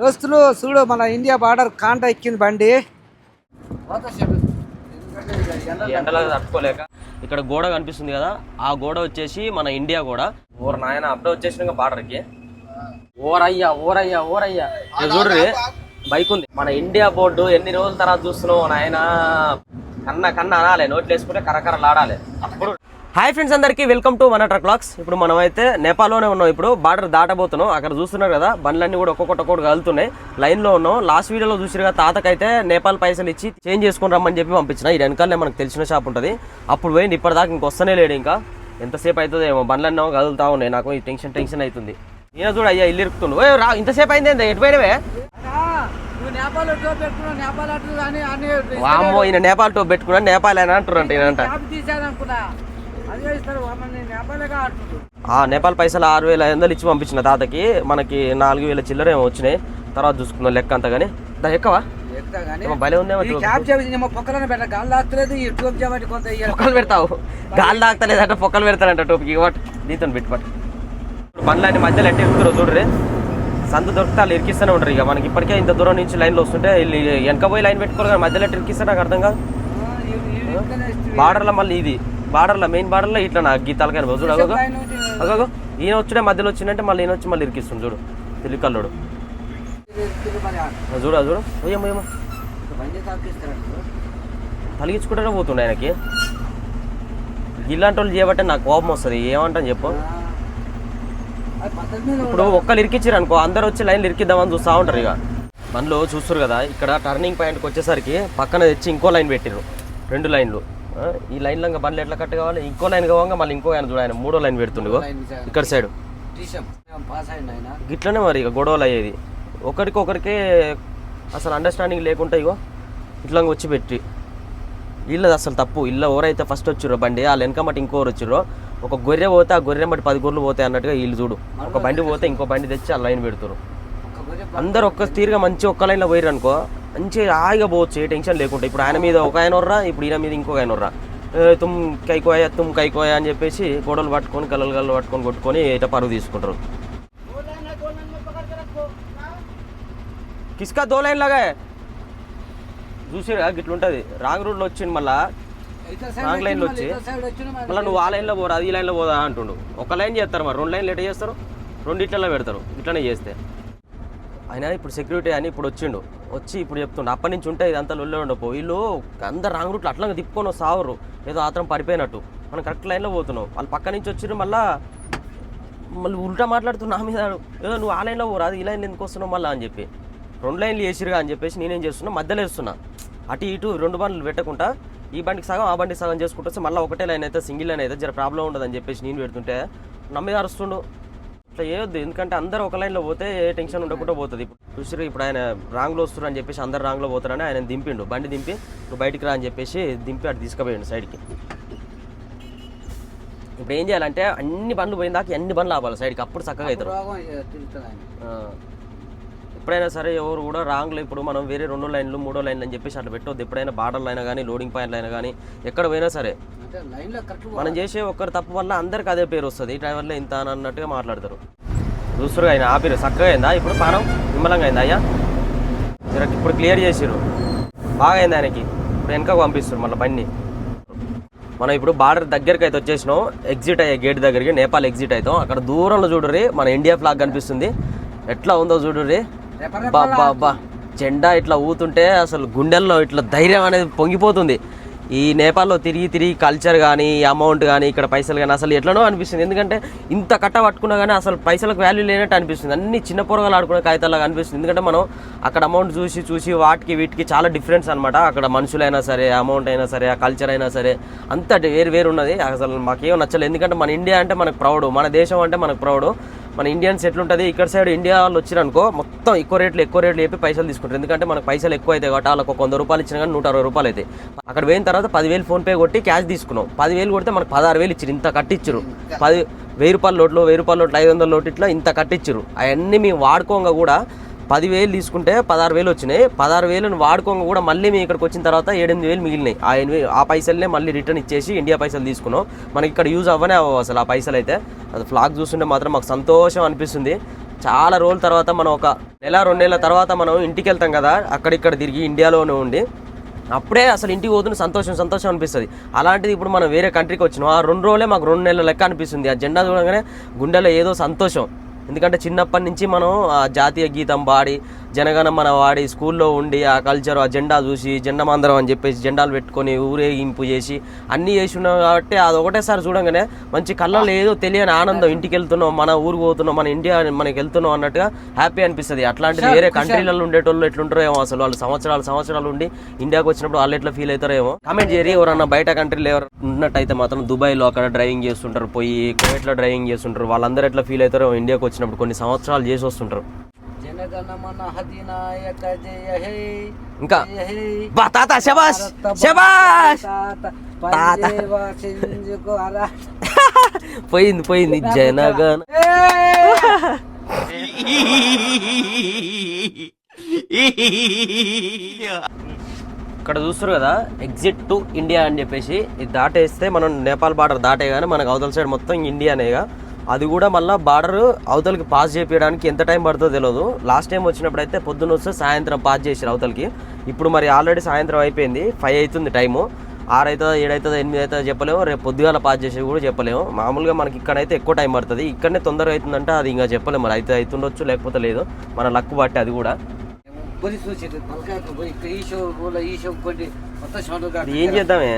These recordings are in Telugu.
దోస్తులు చూడు మన ఇండియా బార్డర్ కాంట ఎక్కింది బండి. ఎండలో తట్టుకోలేక ఇక్కడ గోడ కనిపిస్తుంది కదా, ఆ గోడ వచ్చేసి మన ఇండియా గోడ. ఓర నాయన అప్పుడే వచ్చేసిన బార్డర్కి. ఓరయ్యా ఓరయ్యా ఓరయ్యా చూడ్రి, బైక్ ఉంది. మన ఇండియా బోర్డు ఎన్ని రోజుల తర్వాత చూస్తున్నావు నాయన. కన్న కన్న అనాలి, నోట్లు వేసుకుంటే కరకరలాడాలి అప్పుడు. హాయ్ ఫ్రెండ్స్, అందరికీ వెల్కమ్ టు మన ట్రక్ వ్లాగ్స్. ఇప్పుడు మనం అయితే నేపాల్లోనే ఉన్నాం. ఇప్పుడు బార్డర్ దాటబోతున్నాం. అక్కడ చూస్తున్నారు కదా, బండ్లన్నీ కూడా ఒక్కొక్కటి కలుతున్నాయి. లైన్లో ఉన్నాం. లాస్ట్ వీడియోలో చూసిరుగా, తాతకైతే నేపాల్ పైసలు ఇచ్చి చేంజ్ చేసుకుని రమ్మని చెప్పి పంపించిన. ఈ వెనకాలనే మనకు తెలిసిన షాప్ ఉంటుంది. అప్పుడు పోయింది, ఇప్పటిదాకా ఇంకొస్తనే లేడు. ఇంకా ఎంతసేపు అవుతుంది ఏమో, బండ్లన్నీ కదులుతా ఉన్నాయి. నాకు ఈ టెన్షన్ అవుతుంది. ఈయన చూడు అయ్యా ఇల్లు ఇరుకుతుండు. రా, ఇంతసేపు అయింది, ఎటు పోయినవే? వామ్మో, ఈయన నేపాల్ టోప్ పెట్టుకున్నా, నేపాల్ అయినా అంటారంట. ఈయనంట నేపాల్ పైసలు 6,500 ఇచ్చి పంపించిన తాతకి. మనకి 4,000 చిల్లర ఏమో వచ్చినాయి. తర్వాత చూసుకుందాం లెక్క అంతా. కానీ ఎక్కవా భలే ఉందేమో. పొక్కలు పెడతావు, గాలి తాగుతలేదంట, పొక్కలు పెడతానంట టోపికి. దీంతో పెట్టుబడి బండ్లన్నీ మధ్యలో ఎట్టి ఇరుకుతారు చూడ్రి. సంత దొరికితే వాళ్ళు ఇరికిస్తూనే ఉంటారు. ఇక మనకి ఇప్పటికే ఇంత దూరం నుంచి లైన్లో వస్తుంటే వెనక పోయి లైన్ పెట్టుకోరు కానీ మధ్యలో ఎట్టి ఇరికిస్తారు. నాకు అర్థం కాదు. బార్డర్లో మళ్ళీ ఇది బార్డర్లో, మెయిన్ బార్డర్లో ఇట్లా నాకు గీతాలకైనా చూడు. అగో ఈయన వచ్చుడే మధ్యలో వచ్చిందంటే మళ్ళీ ఈయన వచ్చి మళ్ళీ ఇరికిస్తుంది చూడు. తెలికల్లోడు చూడు చూడు. ఏమో తలిగించుకుంటూనే పోతుండే ఆయనకి. ఇలాంటి వాళ్ళు చేయబట్టే నాకు కోపం వస్తుంది. ఏమంటాను చెప్పు. ఇప్పుడు ఒక్కరు ఇరికిచ్చారు అనుకో, అందరు వచ్చి లైన్లు ఇరికిద్దామని చూస్తూ ఉంటారు. ఇక మనలో చూస్తారు కదా, ఇక్కడ టర్నింగ్ పాయింట్కి వచ్చేసరికి పక్కన తెచ్చి ఇంకో లైన్ పెట్టిరు, 2 లైన్లు. ఈ లైన్లో ఇంకా బండ్లు ఎట్లా కట్ట కావాలి. ఇంకో లైన్ కావాలి, మళ్ళీ ఇంకో ఆయన చూడ, ఆయన 3వ లైన్ పెడుతుండో ఇక్కడ సైడ్. ఇట్లనే మరి ఇక గొడవలు అయ్యేది. ఒకరికొకరికి అసలు అండర్స్టాండింగ్ లేకుండా ఇగో ఇట్లా వచ్చి పెట్టి. వీళ్ళది అసలు తప్పు. ఇళ్ళ ఎవరైతే ఫస్ట్ వచ్చిర్రో బండి, వాళ్ళు వెనక మట్టి ఇంకోరు వచ్చిర్రో, ఒక గొర్రె పోతే ఆ గొర్రె మట్టి 10 గొర్రెలు పోతాయి అన్నట్టుగా వీళ్ళు చూడు. ఒక బండి పోతే ఇంకో బండి తెచ్చి ఆ లైన్ పెడతారు. అందరు ఒక్క తీరుగా మంచి ఒక్క లైన్లో పోయారు అనుకో, మంచిగా హాయిగా పోవచ్చు, ఏ టెన్షన్ లేకుండా. ఇప్పుడు ఆయన మీద ఒక ఆయన ఉర్రా, ఇప్పుడు ఈయన మీద ఇంకొక ఆయన ఉర్రా, తుమ్ కైకోయా అని చెప్పేసి గొడవలు పట్టుకొని గల్లలు పట్టుకొని కొట్టుకొని ఇట పరుగు తీసుకుంటారు. కిస్కా 2 లైన్ లాగా చూసిరా, గిట్లుంటుంది. రాంగ్ రూట్లో వచ్చింది, మళ్ళీ రాంగ్ లైన్లో వచ్చి మళ్ళీ నువ్వు ఆ లైన్లో పోరా, అది ఈ లైన్లో పోదా అంటుండు. ఒక లైన్ చేస్తారు, మరి 2 లైన్లు ఎట్లా చేస్తారు? 2 ఇట్లలో పెడతారు. ఇట్లనే చేస్తే ఆయన ఇప్పుడు సెక్యూరిటీ అని ఇప్పుడు వచ్చిండు. వచ్చి ఇప్పుడు చెప్తుండు, అప్పటి నుంచి ఉంటే ఇదంతా లొల్లే ఉండవు. వీళ్ళు అందరు రాంగ్ రూట్లో అట్లా తిప్పుకొని సావరు, ఏదో ఆత్రం పడిపోయినట్టు. మనం కరెక్ట్ లైన్లో పోతున్నావు, వాళ్ళు పక్క నుంచి వచ్చిర్రు. మళ్ళీ ఉల్టా మాట్లాడుతున్నా నా మీద, ఏదో నువ్వు ఆ లైన్లో పోరా, అది ఈ లైన్లో ఎందుకు వస్తున్నావు మళ్ళీ అని చెప్పి. 2 లైన్లు వేసిరుగా అని చెప్పేసి నేనేం చేస్తున్నా, మధ్యలో వేస్తున్నా. అటు ఇటు 2 బండ్లు పెట్టకుండా ఈ బండికి సగం ఆ బండికి సగం చేసుకుంటూ వస్తే మళ్ళీ ఒకటే లైన్ అయితే, సింగిల్ లైన్ అయితే జర ప్రాబ్లం ఉండదు అని చెప్పేసి నేను పెడుతుంటే నా మీద అరుస్తుండు. ఇట్లా చేయొద్దు, ఎందుకంటే అందరూ ఒక లైన్లో పోతే ఏ టెన్షన్ ఉండకుండా పోతుంది. ఇప్పుడు చూసిరు, ఇప్పుడు ఆయన రాంగ్లో వస్తున్నారు అని చెప్పేసి అందరు రాంగ్లో పోతారని ఆయన దింపిండు. బండి దింపి నువ్వు బయటికి రా అని చెప్పేసి దింపి అటు తీసుకుపోయాడు సైడ్కి. ఇప్పుడు ఏం చేయాలంటే అన్ని బండ్లు పోయిన దాకా అన్ని బండ్లు ఆపాలి సైడ్కి, అప్పుడు చక్కగా అవుతారు. ఎప్పుడైనా సరే ఎవరు కూడా రాంగ్లో, ఇప్పుడు మనం వేరే 2 లైన్లు 3 లైన్లు అని చెప్పేసి అట్లా పెట్టవద్దు. ఎప్పుడైనా బార్డర్లు అయినా కానీ, లోడింగ్ పాయింట్లు అయినా కానీ, ఎక్కడ పోయినా సరే మనం చేసే ఒక్కరు తప్పు వల్ల అందరికి అదే పేరు వస్తుంది. డ్రైవర్లో ఇంత అన్నట్టుగా మాట్లాడతారు. చూస్తారు ఆయన ఆపిరు, చక్కగా అయిందా ఇప్పుడు పానం, నిమ్మలంగా అయిందా అయ్యా? ఇప్పుడు క్లియర్ చేసిరు, బాగా అయింది ఆయనకి. ఇప్పుడు వెనక పంపిస్తారు మళ్ళీ బండి. మనం ఇప్పుడు బార్డర్ దగ్గరికి అయితే వచ్చేసినాం. ఎగ్జిట్ అయ్యే గేట్ దగ్గరికి, నేపాల్ ఎగ్జిట్ అవుతాం. అక్కడ దూరంలో చూడరి మన ఇండియా ఫ్లాగ్ కనిపిస్తుంది. ఎట్లా ఉందో చూడరి. బాబా జెండా ఇట్లా ఊతుంటే అసలు గుండెల్లో ఇట్లా ధైర్యం అనేది పొంగిపోతుంది. ఈ నేపాల్లో తిరిగి కల్చర్ కానీ, అమౌంట్ కానీ, ఇక్కడ పైసలు కానీ అసలు ఎట్లనో అనిపిస్తుంది. ఎందుకంటే ఇంత కట్ట పట్టుకున్నా కానీ అసలు పైసలకు వాల్యూ లేనట్టు అనిపిస్తుంది. అన్ని చిన్న పొరగాలు ఆడుకునే కాగితాలాగా అనిపిస్తుంది. ఎందుకంటే మనం అక్కడ అమౌంట్ చూసి వాటికి వీటికి చాలా డిఫరెన్స్ అనమాట. అక్కడ మనుషులైనా సరే, అమౌంట్ అయినా సరే, ఆ కల్చర్ అయినా సరే అంత వేరు ఉన్నది. అసలు మాకేం నచ్చలేదు. ఎందుకంటే మన ఇండియా అంటే మనకు ప్రౌడ్, మన దేశం అంటే మనకు ప్రౌడ్. మన ఇండియన్స్ ఎట్లుంటుంది, ఇక్కడ సైడ్ ఇండియా వాళ్ళు వచ్చిరనుకో మొత్తం ఎక్కువ రేట్లు చెప్పి పైసలు తీసుకుంటారు. ఎందుకంటే మనకు పైసలు ఎక్కువ అవుతాయి కాబట్టి. వాళ్ళకి 100 రూపాయలు ఇచ్చినా కానీ 160 రూపాయలు అవుతాయి. అక్కడ పోయిన తర్వాత 10,000 ఫోన్పే కొట్టి క్యాష్ తీసుకున్నాం. 10,000 కొడితే మనకు 16,000 ఇచ్చారు. ఇంత కట్టించారు. 1,000 రూపాయల నోట్లు, 1,000 రూపాయల నోట్లు, 500 నోట్లు, ఇట్లా ఇంత కట్టించారు. అవన్నీ మేము వాడుకోగా కూడా 10,000 తీసుకుంటే 16,000 వచ్చినాయి. 16,000 వాడుకోగా కూడా మళ్ళీ మేము ఇక్కడికి వచ్చిన తర్వాత 7,000 మిగిలినాయి. ఆ పైసలనే మళ్ళీ రిటర్న్ ఇచ్చేసి ఇండియా పైసలు తీసుకున్నాం. మనకి ఇక్కడ యూజ్ అవ్వనే అవ్వవు అసలు ఆ పైసలు అయితే. అది ఫ్లాగ్ చూస్తుంటే మాత్రం మాకు సంతోషం అనిపిస్తుంది. చాలా రోజుల తర్వాత మనం ఒక నెల 2 నెలల తర్వాత మనం ఇంటికి వెళ్తాం కదా, అక్కడిక్కడ తిరిగి ఇండియాలోనే ఉండి అప్పుడే అసలు ఇంటికి పోతున్న సంతోషం అనిపిస్తుంది. అలాంటిది ఇప్పుడు మనం వేరే కంట్రీకి వచ్చినాం, ఆ 2 రోజులే మాకు 2 నెలల లెక్క అనిపిస్తుంది. ఆ జెండా చూడగానే గుండెలో ఏదో సంతోషం. ఎందుకంటే చిన్నప్పటి నుంచి మనం ఆ జాతీయ గీతం పాడి జనగణమన వాడి స్కూల్లో ఉండి ఆ కల్చర్, ఆ జెండా చూసి జెండమందరం అని చెప్పేసి జెండాలు పెట్టుకొని ఊరేగింపు చేసి అన్నీ చేసి ఉన్నాం కాబట్టి అది ఒకటేసారి చూడంగానే మంచి కళ్ళలో ఏదో తెలియని ఆనందం. ఇంటికి వెళ్తున్నాం, మన ఊరికి పోతున్నాం, మన ఇండియా మనకి వెళ్తున్నాం అన్నట్టుగా హ్యాపీ అనిపిస్తుంది. అట్లాంటిది వేరే కంట్రీలలో ఉండేటోళ్ళు ఎట్లుంటారో ఏమో, అసలు వాళ్ళు సంవత్సరాలు ఉండి ఇండియాకి వచ్చినప్పుడు వాళ్ళు ఎట్లా ఫీల్ అవుతారో ఏమో. కామెంట్ చేయరు. ఎవరన్నా బయట కంట్రీలో ఎవరు ఉన్నట్టయితే మాత్రం దుబాయ్లో అక్కడ డ్రైవింగ్ చేస్తుంటారు, పోయి కువైట్లో డ్రైవింగ్ చేస్తుంటారు, వాళ్ళందరూ ఎట్లా ఫీల్ అవుతారో ఇండియాకి వచ్చినప్పుడు కొన్ని సంవత్సరాలు చేసి వస్తుంటారు. ఇంకా బా తాత శబాష్ శబాష్ తాత పోయింది జనగణ. ఇక్కడ చూస్తారు కదా ఎగ్జిట్ టు ఇండియా అని చెప్పేసి, ఇది దాటేస్తే మనం నేపాల్ బార్డర్ దాటే కానీ మనకు అవతల సైడ్ మొత్తం ఇండియానేగా. అది కూడా మళ్ళీ బార్డర్ అవతలకి పాస్ చేయడానికి ఎంత టైం పడుతుందో తెలియదు. లాస్ట్ టైం వచ్చినప్పుడు అయితే పొద్దున్న వస్తే సాయంత్రం పాస్ చేసారు అవతలకి. ఇప్పుడు మరి ఆల్రెడీ సాయంత్రం అయిపోయింది, 5 అవుతుంది టైము. 6 అవుతుందా 7 అవుతుందా 8 అవుతుందా చెప్పలేము, రేపు పొద్దుగాల పాస్ చేసేది కూడా చెప్పలేము. మామూలుగా మనకి ఇక్కడైతే ఎక్కువ టైం పడుతుంది, ఇక్కడనే తొందరగా అవుతుందంటే అది ఇంకా చెప్పలేము. మరి అయితే అవుతుండొచ్చు, లేకపోతే లేదు, మన లక్ బట్టి అది కూడా. ఏం చేద్దామే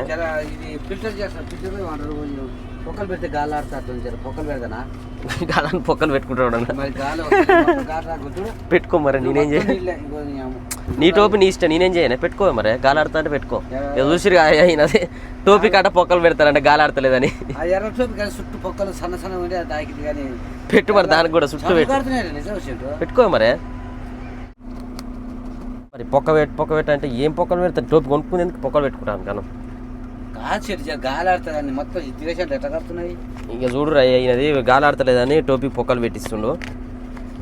పొక్కలు పెడితే గాలి ఆడుతుంది, పొక్కలు పెడతానా గాలని పొక్కలు పెట్టుకుంటాడు. పెట్టుకో మరి, నేనేం చేయను. నీ టోపీ నీ ఇష్టం, నేనేం చేయను. పెట్టుకో మరి, గాలి ఆడుతా అంటే పెట్టుకో. చూసిరు అయినది టోపీ కాట పొక్కలు పెడతారంటే గాలి ఆడతలేదని. చుట్టూ పొక్కలు సన్న ఉంటే పెట్టు మరి, దానికి కూడా చుట్టూ పెట్టుకో మరి. మరి పొక్క పెట్ట అంటే ఏం పొక్కలు పెడతాను? టోపీ కొనుక్కునేందుకు పొక్కలు పెట్టుకుంటాను కాను. గాలి ఆడుతుంది మొత్తం ఎట్లా కడుతున్నాయి. ఇంకా చూడు అయినది గాలి ఆడతలేదని టోపీ పొక్కలు పెట్టిస్తుండు.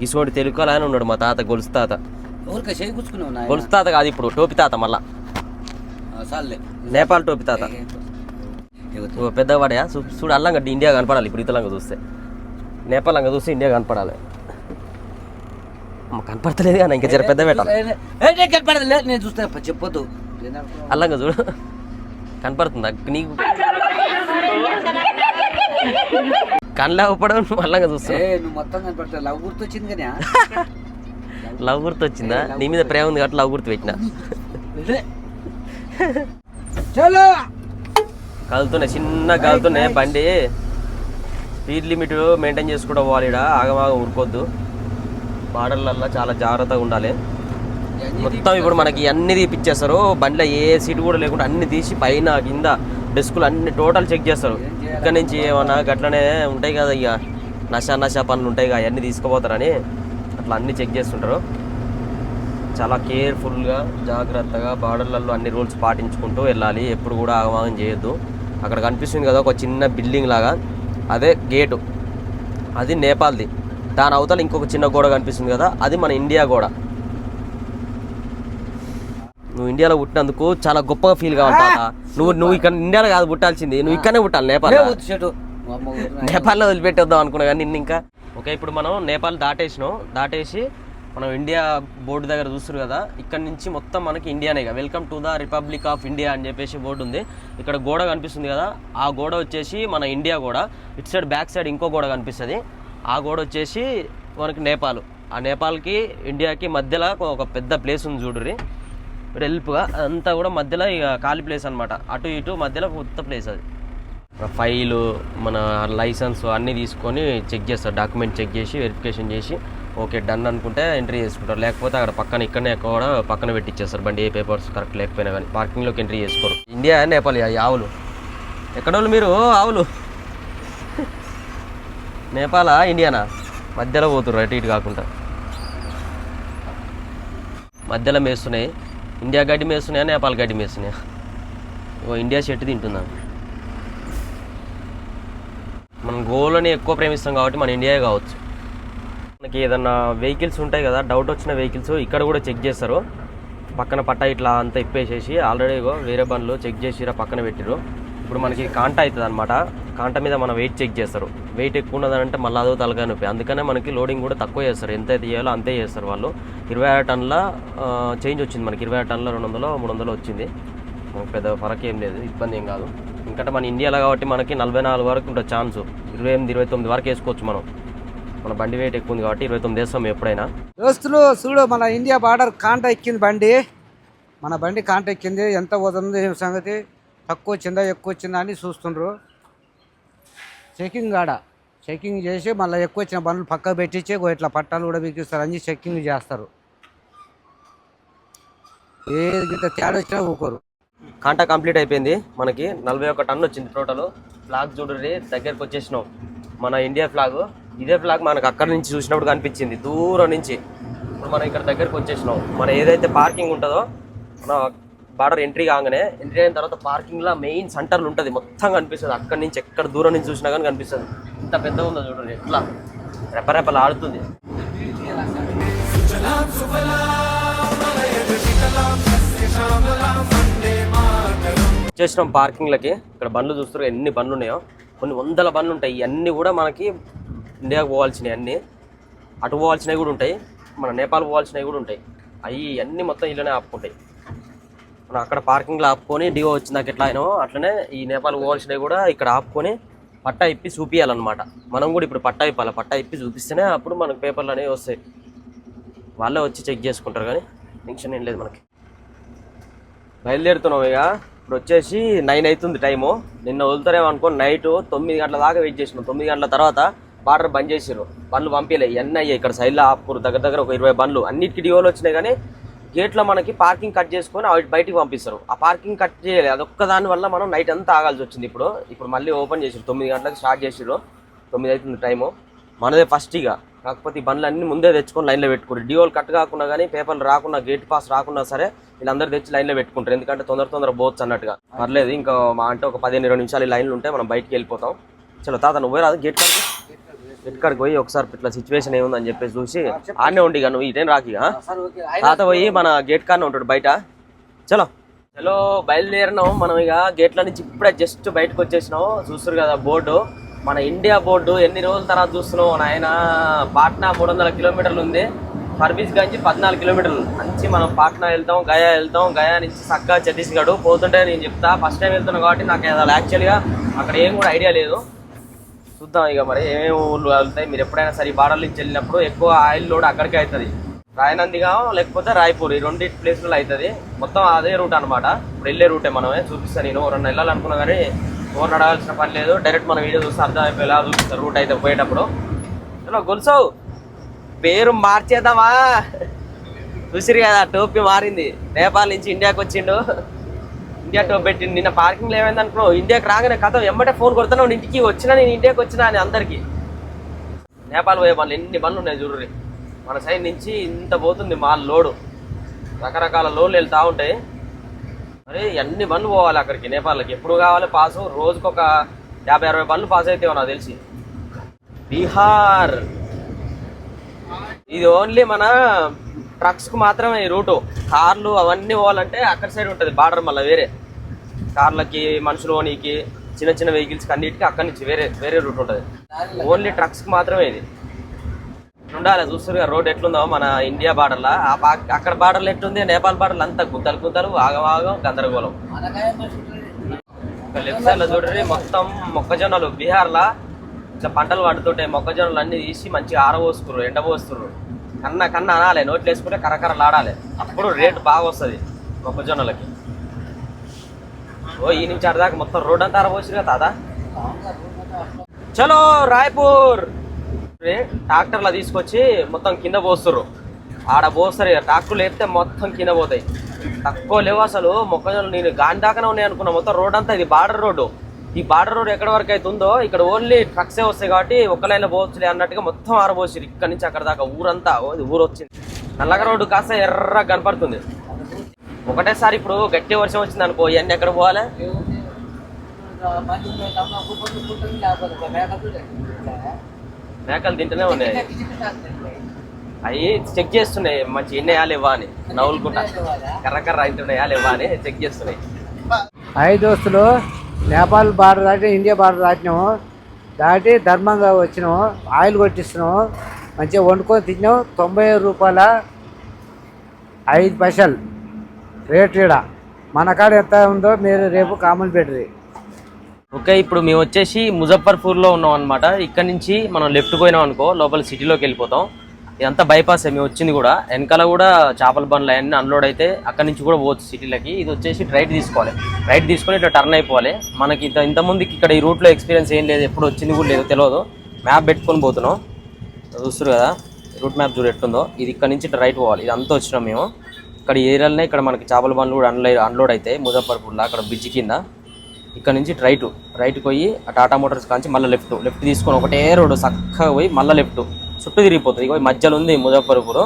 ఇసువంటి తెలుగులానే ఉన్నాడు మా తాత, గొలుసు తాత. గొలుసు తాత కాదు ఇప్పుడు, టోపీ తాత. మళ్ళా నేపాల్ టోపీ తాత. పెద్దవాడయా చూడు, అల్లంగా ఇండియా కనపడాలి ఇప్పుడు. ఇతలంగా చూస్తే నేపాల్ లంగా చూస్తే ఇండియా కనపడాలి. కనపడతలేదు కానీ ఇంకా జర పెద్ద పెట్టాలి. నేను చూస్తా చెప్పొద్దు. అల్లంగా చూడు కనపడుతుందా నీకు? కళ్ళ ఊపడం అల్లంగా చూస్తావు. మొత్తం కనపడతా. లవ్ గుర్తు వచ్చింది కానీ లవ్ గుర్తు వచ్చిందా? నీ మీద ప్రేమ ఉంది కాబట్టి లవ్ గుర్తు పెట్టినా. కలుతున్నాయి, చిన్న కలుతున్నాయి బండి. స్పీడ్ లిమిట్ మెయింటైన్ చేసుకుంటూ పోవాలి. ఇక్కడ ఆగమాగం ఊరుకోవద్దు. బార్డర్లల్లో చాలా జాగ్రత్తగా ఉండాలి. మొత్తం ఇప్పుడు మనకి అన్ని తీపిచ్చేస్తారు, బండిలో ఏ సీటు కూడా లేకుండా అన్ని తీసి పైన కింద డెస్కులు అన్ని టోటల్ చెక్ చేస్తారు. ఇక్కడ నుంచి ఏమన్నా గట్లనే ఉంటాయి కదా, ఇక నషా పనులు ఉంటాయి కదా, అవన్నీ తీసుకుపోతారని అట్లా అన్నీ చెక్ చేస్తుంటారు. చాలా కేర్ఫుల్గా జాగ్రత్తగా బార్డర్లలో అన్ని రూల్స్ పాటించుకుంటూ వెళ్ళాలి. ఎప్పుడు కూడా ఆగమాగం చేయొద్దు. అక్కడ కనిపిస్తుంది కదా ఒక చిన్న బిల్డింగ్ లాగా, అదే గేటు, అది నేపాల్ది. దాని అవతల ఇంకొక చిన్న గోడ కనిపిస్తుంది కదా, అది మన ఇండియా గోడ. నువ్వు ఇండియాలో పుట్టినందుకు చాలా గొప్పగా ఫీల్ కావాలి. నువ్వు ఇక్కడ ఇండియాలో కాదు పుట్టాల్సింది, నువ్వు ఇక్కడనే పుట్టాలి. నేపాల్లో వదిలిపెట్టేద్దాం అనుకున్నా కానీ నిన్ను ఇంకా. ఓకే, ఇప్పుడు మనం నేపాల్ దాటేసి మనం ఇండియా బోర్డు దగ్గర చూస్తారు కదా, ఇక్కడ నుంచి మొత్తం మనకి ఇండియానే. Welcome to the republic of India అని చెప్పేసి బోర్డు ఉంది. ఇక్కడ గోడ కనిపిస్తుంది కదా, ఆ గోడ వచ్చేసి మన ఇండియా గోడ. ఇటు సైడ్ బ్యాక్ సైడ్ ఇంకో గోడ కనిపిస్తుంది, ఆ గోడ వచ్చేసి మనకి నేపాల్. ఆ నేపాల్కి ఇండియాకి మధ్యలో ఒక పెద్ద ప్లేస్ ఉంది చూడుర్రి, హెల్ప్గా. అదంతా కూడా మధ్యలో ఇక ఖాళీ ప్లేస్ అనమాట, అటు ఇటు మధ్యలో కొత్త ప్లేస్. అది ఫైలు, మన లైసెన్స్ అన్నీ తీసుకొని చెక్ చేస్తారు, డాక్యుమెంట్ చెక్ చేసి వెరిఫికేషన్ చేసి ఓకే డన్ అనుకుంటే ఎంట్రీ చేసుకుంటారు. లేకపోతే అక్కడ ఇక్కడనే కూడా పక్కన పెట్టిచ్చేస్తారు బండి, ఏ పేపర్స్ కరెక్ట్ లేకపోయినా కానీ. పార్కింగ్లోకి ఎంట్రీ చేసుకోరు. ఇండియా నేపాల్ ఆవులు ఎక్కడోళ్ళు మీరు? ఆవులు నేపాలా ఇండియానా? మధ్యలో పోతుర్రు అటు ఇటు కాకుండా, మధ్యలో మేస్తున్నాయి. ఇండియా గడ్డి మేస్తున్నాయా నేపాల్ గడ్డి మేస్తున్నాయా? ఇండియా చెట్టు తింటున్నాం. మనం గోల్ని ఎక్కువ ప్రేమిస్తాం కాబట్టి మన ఇండియా కావచ్చు. మనకి ఏదన్నా వెహికల్స్ ఉంటాయి కదా, డౌట్ వచ్చిన వెహికల్స్ ఇక్కడ కూడా చెక్ చేస్తారు. పక్కన పట్టా ఇట్లా అంతా ఇప్పేసేసి ఆల్రెడీ వేరే బండ్లు చెక్ చేసి పక్కన పెట్టిరు. ఇప్పుడు మనకి కాంటా అవుతుంది అనమాట. కాంట మీద మన వెయిట్ చెక్ చేస్తారు. వెయిట్ ఎక్కువ ఉన్నదంటే మళ్ళీ అదో తలకాయ నొప్పి. అందుకనే మనకి లోడింగ్ కూడా తక్కువ చేస్తారు. ఎంత అయితే చేయాలో అంతే చేస్తారు వాళ్ళు. 26 టన్నుల చేంజ్ వచ్చింది మనకి. 26 టన్నుల 200 300 వచ్చింది. మనకు పెద్ద ఫరక్ ఏం లేదు, ఇబ్బంది ఏం కాదు. ఎందుకంటే మన ఇండియాలో కాబట్టి మనకి 44 వరకు ఉంటుంది ఛాన్స్. 28 29 వరకు వేసుకోవచ్చు మనం. మన బండి వెయిట్ ఎక్కువ ఉంది కాబట్టి 29 వేస్తాం ఎప్పుడైనా. దోస్తులు చూడు, మన ఇండియా బార్డర్ కాంట ఎక్కింది బండి. మన బండి కాంట ఎక్కింది. ఎంత పోతుంది సంగతి, తక్కువ వచ్చిందా ఎక్కువ వచ్చిందా అని చూస్తుండ్రు. చెకింగ్ చెకింగ్ చేసి మళ్ళీ ఎక్కువ వచ్చిన బండ్లు పక్కకు పెట్టించి ఇట్లా పట్టాలు కూడా బిగిస్తారు అని చెకింగ్ చేస్తారు. ఏది గిట్ట తేడా వచ్చినా ఊకోరు. కాంట కంప్లీట్ అయిపోయింది. మనకి 41 టన్ను వచ్చింది టోటల్. ఫ్లాగ్ చూడండి, దగ్గరకు వచ్చేసినాం. మన ఇండియా ఫ్లాగ్, ఇదే ఫ్లాగ్ మనకు అక్కడి నుంచి చూసినప్పుడు కనిపించింది దూరం నుంచి. ఇప్పుడు మనం ఇక్కడ దగ్గరకు వచ్చేసినాం. మన ఏదైతే పార్కింగ్ ఉంటుందో, మన బార్డర్ ఎంట్రీ కాగానే, ఎంట్రీ అయిన తర్వాత పార్కింగ్లో మెయిన్ సెంటర్లు ఉంటుంది, మొత్తం కనిపిస్తుంది. అక్కడి నుంచి ఎక్కడ దూరం నుంచి చూసినా కానీ కనిపిస్తుంది. ఇంత పెద్దగా ఉందో చూడండి, ఎట్లా రెపరెపలు ఆడుతుంది. వచ్చేసినాం పార్కింగ్లకి. ఇక్కడ బండ్లు చూస్తారు ఎన్ని బండ్లు ఉన్నాయో, కొన్ని వందల బండ్లు ఉంటాయి. ఇవన్నీ కూడా మనకి ఇండియాకు పోవాల్సినవి, అన్నీ అటు పోవాల్సినవి కూడా ఉంటాయి, మన నేపాల్ పోవాల్సినవి కూడా ఉంటాయి. అవి అన్నీ మొత్తం ఇళ్ళనే ఆపుకుంటాయి. మనం అక్కడ పార్కింగ్లో ఆపుకొని డివో వచ్చిందాక ఎట్లా అయినా అట్లనే ఈ నేపాల్ పోవాల్సినవి కూడా ఇక్కడ ఆపుకొని పట్టా ఇప్పి చూపించాలన్నమాట. మనం కూడా ఇప్పుడు పట్టా ఇప్పాలి. పట్టా ఇప్పి చూపిస్తేనే అప్పుడు మనకు పేపర్లు అనేవి వస్తాయి. వాళ్ళే వచ్చి చెక్ చేసుకుంటారు, కానీ టెన్షన్ ఏం లేదు మనకి. బయలుదేరుతున్నాం ఇక. ఇప్పుడు వచ్చేసి 9 అవుతుంది టైము. నిన్న వదులుతారేమో అనుకోని నైట్ 9 గంటల దాకా వెయిట్ చేసినాం. 9 గంటల తర్వాత బార్డర్ బంద్ చేసారు. బండ్లు పంపించలే. ఇవన్నీ అయ్యాయి ఇక్కడ సైడ్లో ఆపుకురు. దగ్గర ఒక 20 బండ్లు. అన్నిటికీ డివోలు వచ్చినాయి, కానీ గేట్లో మనకి పార్కింగ్ కట్ చేసుకొని అవి బయటికి పంపిస్తారు. ఆ పార్కింగ్ కట్ చేయలేదు. అదొక్క దాని వల్ల మనం నైట్ అంతా ఆగాల్సి వచ్చింది. ఇప్పుడు మళ్ళీ ఓపెన్ చేసారు. 9 గంటలకు స్టార్ట్ చేసారు. 9 అవుతుంది టైము. మనదే ఫస్ట్ ఇక. కాకపోతే ఈ బండ్లు అన్నీ ముందే తెచ్చుకొని లైన్లో పెట్టుకోరు. డివోలు కట్ కాకుండా కానీ, పేపర్లు రాకుండా, గేట్ పాస్ రాకుండా సరే వీళ్ళందరూ తెచ్చి లైన్లో పెట్టుకుంటారు. ఎందుకంటే తొందర పోవచ్చు అన్నట్టుగా. పర్లేదు, ఇంకా మా అంటే ఒక 15-20 నిమిషాలు ఈ లైన్లు ఉంటే మనం బయటికి వెళ్ళిపోతాం. చలో తాత నువ్వు రాదు గేట్ కాడికి పోయి ఒకసారి ఇట్లా సిచ్యువేషన్ ఏముందని చెప్పేసి చూసి ఆడనే ఉండి ఇక నువ్వు ఇటేం రాకి. తాత పోయి మన గేట్ కాడనే ఉంటాడు బయట. చలో బయలుదేరినాం మనం. ఇక గేట్ల నుంచి ఇప్పుడే జస్ట్ బయటకు వచ్చేసినాం. చూస్తారు కదా బోర్డు, మన ఇండియా బోర్డు. ఎన్ని రోజుల తర్వాత చూస్తున్నాం నాయన. పాట్నా 300 కిలోమీటర్లు ఉంది. ఫర్బీస్గంజ్ 14 కిలోమీటర్లు. మంచి మనం పాట్నా వెళ్తాం, గయా వెళ్తాం. గయా నుంచి చక్కగా ఛత్తీస్గఢ్ పోతుంటే నేను చెప్తా. ఫస్ట్ టైం వెళ్తున్నాం కాబట్టి నాకు అసలు యాక్చువల్గా అక్కడ ఏం కూడా ఐడియా లేదు. చూద్దాం ఇక మరి ఏమేమి ఊళ్ళు వెళ్తాయి. మీరు ఎప్పుడైనా సరే బార్డర్ నుంచి వెళ్ళినప్పుడు ఎక్కువ ఆయిల్ లోడ్ అక్కడికే అవుతుంది. రాయనందిగాం లేకపోతే రాయ్పూర్, ఈ 2 ప్లేసులు అవుతుంది. మొత్తం అదే రూట్ అనమాట. ఇప్పుడు వెళ్ళే రూటే మనమే చూపిస్తాను. నేను 2 వెళ్ళాలనుకున్నా కానీ ఓవర్ నడవాల్సిన పని లేదు. డైరెక్ట్ మన వీడియో చూస్తే అర్థమైపోయి ఎలా చూపిస్తారు రూట్ అయితే పోయేటప్పుడు. చలో గొలుసావు పేరు మార్చేద్దామా. చూసిరు కదా టోపీ మారింది. నేపాల్ నుంచి ఇండియాకి వచ్చిండు. ఇండియా టోపీ పెట్టిండు. నిన్న పార్కింగ్లో ఏమైంది అనుకో, ఇండియాకి రాగానే కథ వెంబటే ఫోన్ కొడుతున్నావు, ఇంటికి వచ్చినా నేను ఇండియాకి వచ్చినా అని అందరికీ. నేపాల్ పోయే బండ్లు ఎన్ని బండ్లు ఉన్నాయి చూడండి. మన సైడ్ నుంచి ఇంత పోతుంది మాల్ లోడు. రకరకాల లోడ్లు వెళ్తూ ఉంటాయి. మరి అన్ని బండ్లు పోవాలి అక్కడికి నేపాల్కి. ఎప్పుడు కావాలి పాసు? రోజుకొక 50-60 బండ్లు పాస్ అవుతాయో నాకు తెలిసి. బీహార్ ఇది ఓన్లీ మన ట్రక్స్కు మాత్రమే ఈ రూటు. కార్లు అవన్నీ పోవాలంటే అక్కడ సైడ్ ఉంటుంది బార్డర్. మళ్ళీ వేరే కార్లకి, మనుషులు పోనీకి, చిన్న వెహికల్స్కి అన్నిటికీ అక్కడి నుంచి వేరే రూట్ ఉంటుంది. ఓన్లీ ట్రక్స్కి మాత్రమే ఇది ఉండాలి. చూస్తారు రోడ్ ఎట్లుందో మన ఇండియా బార్డర్లో. అక్కడ బార్డర్లు ఎట్లుంది, నేపాల్ బార్డర్లు అంతా గుంతలు ఆగం గందరగోళం. లెఫ్ట్ సైడ్లో చూడండి మొత్తం మొక్కజొన్నలు. బీహార్లో ఇట్లా పంటలు పండుతుంటాయి. మొక్కజొన్నలు అన్ని తీసి మంచిగా ఆరబోసుకుర్రు, ఎండబోస్తుర్రు. కన్నా అనాలి, నోట్లు వేసుకుంటే కరకరలాడాలి. అప్పుడు రేటు బాగా వస్తుంది మొక్కజొన్నలకి. ఈ నుంచి అర్ధాక మొత్తం రోడ్ అంతా ఆరబోసిరు కదా తాత. చలో రాయ్పూర్. ట్రాక్టర్లో తీసుకొచ్చి మొత్తం కింద పోస్తుర్రు. ఆడ పోస్తారు ట్రాక్టర్లు వేస్తే మొత్తం కింద పోతాయి. తక్కువ లేవు అసలు మొక్కజొన్నలు. నేను గాని దాకానే ఉన్నాయి అనుకున్నా. మొత్తం రోడ్ అంతా ఇది బార్డర్ రోడ్డు. ఈ బార్డర్ రోడ్ ఎక్కడ వరకు అయితే ఉందో ఇక్కడ ఓన్లీ ట్రక్సే వస్తాయి కాబట్టి ఒక్క లైన్లో పోవచ్చులే అన్నట్టుగా మొత్తం ఆరబోసిరు. ఇక్కడ నుంచి అక్కడ దాకా ఊరంతా ఊరు వచ్చింది. నల్లగా రోడ్డు కాస్త ఎర్రగా కనపడుతుంది. ఒకటేసారి ఇప్పుడు గట్టి వర్షం వచ్చింది అనుకో, ఇవన్నీ ఎక్కడ పోవాలి? మేకలు తింటూనే ఉన్నాయి. అవి చెక్ చేస్తున్నాయి మంచి ఎన్ని వేయాలి ఇవ్వ అని. నవ్వులుకుంటా కర్ర అవుతున్నాయా లేవా అని చెక్ చేస్తున్నాయి. హాయ్ దోస్తులు, నేపాల్ బార్డర్ దాటి ఇండియా బార్డర్ దాటినాము, దాటి ధర్మంగా వచ్చినాము, ఆయిల్ కొట్టిస్తున్నాము, మంచిగా వండుకొని తిన్నాము. 90 రూపాయల 5 పైసలు రేట్ ఈడ. మన కాడ ఎంత ఉందో మీరు రేపు కామెంట్ పెట్టుర్రి. ఓకే, ఇప్పుడు మేము వచ్చేసి ముజఫర్పూర్లో ఉన్నాం అనమాట. ఇక్కడ నుంచి మనం లెఫ్ట్ పోయినాం అనుకో లోపల సిటీలోకి వెళ్ళిపోతాం. ఇదంతా బైపాస్ మేము వచ్చింది కూడా. వెనకాల కూడా చేపల బండ్లు అవన్నీ అన్లోడ్ అయితే అక్కడి నుంచి కూడా పోవచ్చు సిటీలకి. ఇది వచ్చేసి రైట్ తీసుకోవాలి, రైట్ తీసుకొని ఇట్లా టర్న్ అయిపోవాలి. మనకి ఇంతకుముందుకి ఇక్కడ ఈ రూట్లో ఎక్స్పీరియన్స్ ఏం లేదు, ఎప్పుడు వచ్చింది కూడా లేదు, తెలియదు. మ్యాప్ పెట్టుకొని పోతున్నాం, చూస్తారు కదా రూట్ మ్యాప్ చూడు ఎట్టుందో. ఇది ఇక్కడ నుంచి ఇట్లా రైట్ పోవాలి. ఇది అంతా వచ్చినాం మేము. ఇక్కడ ఏరియాలోనే ఇక్కడ మనకి చేపల బండ్లు కూడా అన్లోడ్ అయితే ముజఫర్పూర్లో అక్కడ బ్రిడ్జ్ కింద. ఇక్కడ నుంచి రైట్ పోయి ఆ టాటా మోటార్స్ కాంచి మళ్ళీ లెఫ్ట్ తీసుకొని ఒకటే రోడ్డు చక్కగా పోయి మళ్ళీ లెఫ్ట్ చుట్టూ తిరిగిపోతుంది. ఇక మధ్యలో ఉంది ముజఫర్పూర్.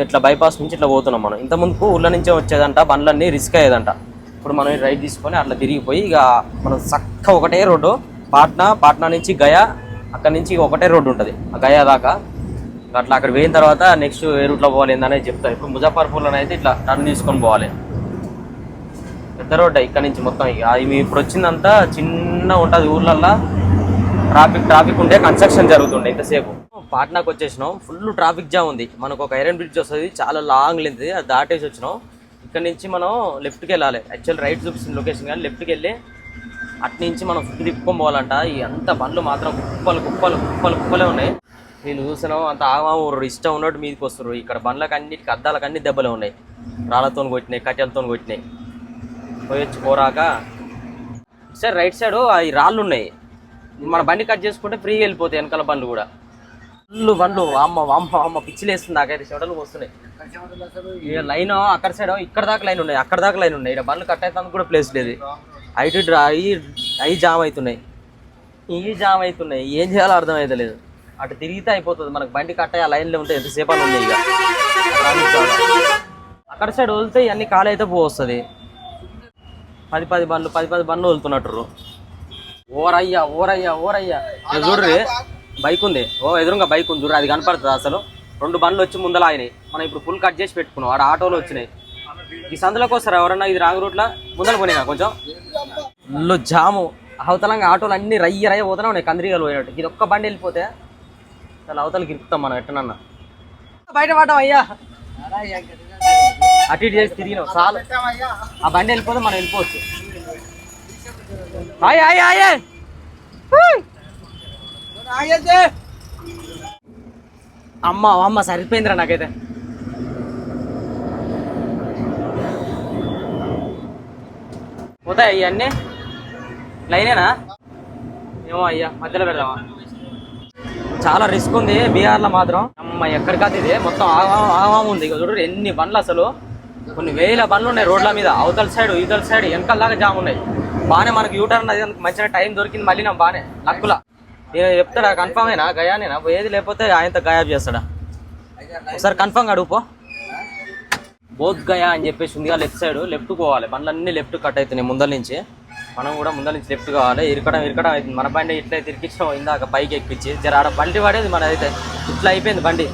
ఇట్లా బైపాస్ నుంచి ఇట్లా పోతున్నాం మనం. ఇంతకుముందుకు ఊళ్ళ నుంచే వచ్చేదంట, బండ్లన్నీ రిస్క్ అయ్యేదంట. ఇప్పుడు మనం రైట్ తీసుకొని అట్లా తిరిగిపోయి ఇక మనం చక్కగా ఒకటే రోడ్డు పాట్నా నుంచి గయా, అక్కడ నుంచి ఒకటే రోడ్డు ఉంటుంది ఆ గయా దాకా. అట్లా అక్కడ పోయిన తర్వాత నెక్స్ట్ ఏ రూట్లో పోవాలి ఏందనేది చెప్తాను. ఇప్పుడు ముజఫర్పూర్లో అయితే ఇట్లా టర్న్ తీసుకొని పోవాలి. పెద్ద రోడ్డు ఇక్కడ నుంచి మొత్తం. ఇవి ఇప్పుడు వచ్చిందంతా చిన్న ఉంటుంది ఊర్లల్లో. ట్రాఫిక్ ఉంటే కన్స్ట్రక్షన్ జరుగుతుండే. ఇంతసేపు పాట్నాకు వచ్చేసినాం, ఫుల్ ట్రాఫిక్ జామ్ ఉంది. మనకు ఒక ఐరన్ బ్రిడ్జ్ వస్తుంది, చాలా లాంగ్ లెంత్, అది దాటేసి వచ్చినాం. ఇక్కడ నుంచి మనం లెఫ్ట్కి వెళ్ళాలి. యాక్చువల్ రైట్ చూపిస్తుంది లొకేషన్, కానీ లెఫ్ట్కి వెళ్ళి అటు నుంచి మనం చుట్టూ తిప్పుకొని పోవాలంట. అంత బండ్లు మాత్రం కుప్పలే ఉన్నాయి. వీళ్ళు చూసినాం అంత ఆగమారు ఇష్టం ఉన్నట్టు మీదకి వస్తారు. ఇక్కడ బండ్లకు అన్నిటికి అద్దాలకు అన్ని దెబ్బలే ఉన్నాయి, రాళ్ళతో కొట్టినాయి, కట్టెలతో కొట్టినాయి. పోయొచ్చి పోరాక సార్ రైట్ సైడ్ అవి రాళ్ళు ఉన్నాయి. మన బండి కట్ చేసుకుంటే ఫ్రీగా వెళ్ళిపోతాయి వెనకాల బండ్లు కూడా. ఫుల్ బండ్లు అమ్మ పిచ్చిలు వేస్తుంది. నాకైతే చెమటలు వస్తున్నాయి. ఇక లైన్ అక్కడ సైడ్ ఇక్కడ దాకా లైన్ ఉన్నాయి, అక్కడ దాకా లైన్ ఉన్నాయి. ఇక్కడ బండ్లు కట్ అవుతానికి కూడా ప్లేస్ లేదు. అవి జామ్ అవుతున్నాయి, ఇవి జామ్ అవుతున్నాయి. ఏం చేయాలో అర్థం అవుతలేదు. అటు తిరిగితే అయిపోతుంది. మనకు బండి కట్ అయ్యి ఆ లైన్లో ఉంటే ఎంతసేపు అని ఉన్నాయి. ఇక అక్కడ సైడ్ వదిలితే ఇవన్నీ ఖాళీ అయితే పోస్తుంది. 10 బండ్లు వదులుతున్నట్టు. ఓరయ్యా చూడ్రి, బైక్ ఉంది. ఎదురుగా బైక్ ఉంది చూడ్రి, అది కనపడుతుంది అసలు. 2 బండ్లు వచ్చి ముందర ఆగినాయి. మనం ఇప్పుడు ఫుల్ కట్ చేసి పెట్టుకున్నాం. ఆడ ఆటోలు వచ్చినాయి. ఈ సందులోకి వస్తారు ఎవరన్నా. ఇది రాంగ్ రూట్లో ముందర పోయినా కొంచెం ఫుల్ జాము. అవతలంగా ఆటోలు అన్ని రయ్య పోతూనే ఉన్నాయి, కందిరీగలు పోయినట్టు. ఇది ఒక్క బండి వెళ్ళిపోతే అసలు అవతలకి ఇరుపుతాం మనం ఎట్టనన్నా. బయట పడ్డాం అయ్యా, అటు ఇటు చేసి తిరిగినాం చాలు. ఆ బండి వెళ్ళిపోతే మనం వెళ్ళిపోవచ్చు. అమ్మ సరిపోయిందిరా నాకైతే. పోతాయి ఇవన్నీ లైనేనా ఏమో అయ్యా, మధ్యలో పెడదామా. చాలా రిస్క్ ఉంది బీహార్లో మాత్రం. అమ్మ ఎక్కడికాదు ఇది మొత్తం ఆగమా ఉంది. ఇక చూడండి ఎన్ని బండ్లు, అసలు కొన్ని వేల బండ్లు ఉన్నాయి రోడ్ల మీద. అవతల సైడ్ ఇవతల సైడ్ వెనకాలలాగా జామ్ ఉన్నాయి. బాగానే మనకి యూటర్న్ అది మంచిగా టైం దొరికింది. మళ్ళీ నా బాగానే లక్కులా. నేను చెప్తాడా కన్ఫామ్ అయినా గయానేనా పోయేది, లేకపోతే ఆయనతో గాయాబ్ చేస్తాడా ఒకసారి కన్ఫామ్గా అడుగుపో. బోధ్ గయా అని చెప్పేసి ఉందిగా లెఫ్ట్ సైడ్, లెఫ్ట్ పోవాలి. బండ్లన్నీ లెఫ్ట్ కట్ అవుతున్నాయి ముందర నుంచి. మనం కూడా ముందర నుంచి లెఫ్ట్ కావాలి. ఇరకడం అవుతుంది. మన బండి ఇట్లా తిరిగిచ్చాం ఇందాక పైకి ఎక్కించి జర ఆడ బండి పడేది మనదైతే. ఇట్లా అయిపోయింది బండి.